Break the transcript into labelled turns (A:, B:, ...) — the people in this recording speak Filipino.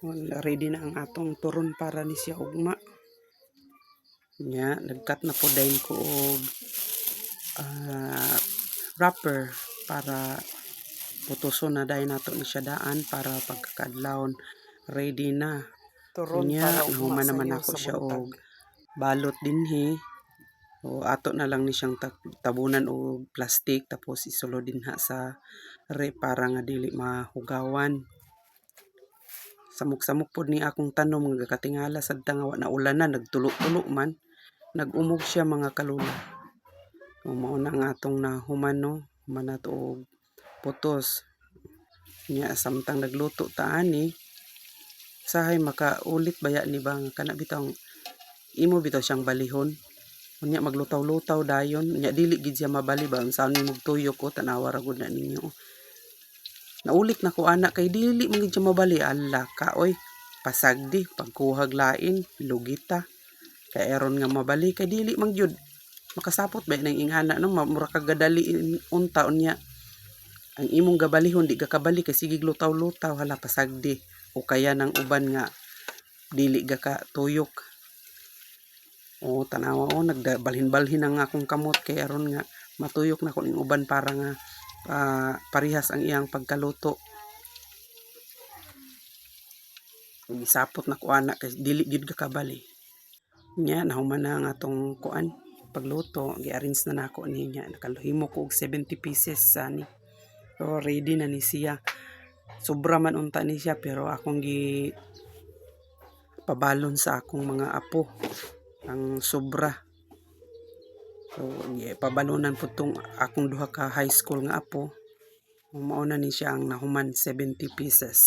A: Ready na ang atong turon para ni siya ugma. Nya nagkat na po dahil ko og wrapper para putuson na dahil nato ni siya daan para pagkakadlawon ready na.
B: Turon
A: Nya
B: para
A: nahuman naman ako siya og balot dinhi. O ato na lang ni siyang tabunan og plastic tapos isulod dinha sa para nga dili mahugawan. Samok-samok pod ni akong tanom nga katingala sad ta nga wa na ulanan, nagtulo-tulo man, nagumog siya mga kalula. Mao na nga atong nahuman no, human nato og putos. Nya samtang nagluto ta ani, sahay makaulit baya ni ba nga kana bitaw imo bitaw siyang balihon. Unya maglutaw-lutaw dayon, nya dili gid siya mabali ba unsaon nimo tuyok ko tanawa ra gud na ninyo. Naulit na ko ana kay dili man gid siya mabali. Ala ka oy, pasagdi pagkuhag lain lugita. Kay aron nga mabali kay dili man gyud makasapot ba nang ingana no, mura ka gadali unta unya. Ang imong gabalihon di ka kabali kay sige lutaw-lutaw hala pasagdi. O kaya nang uban nga dili ga ka tuyok. O tanawa o nagbalhin-balhin ang akong kamot kay aron nga matuyok na ko ning uban para nga parihas ang iyang pagkaluto. Gisapot na ko ana kay dili gyud ka kabali. Nya nahuman na ang atong kuan pagluto, gi-arrange na nako niya. Nakaluhimo ko og 70 pieces ani. So ready na ni siya. Sobra man unta ni siya pero akong gi pabalon sa akong mga apo ang sobra. So pabalonan po tong akong duha ka high school nga apo. Mao na ni siya ang nahuman 70 pieces.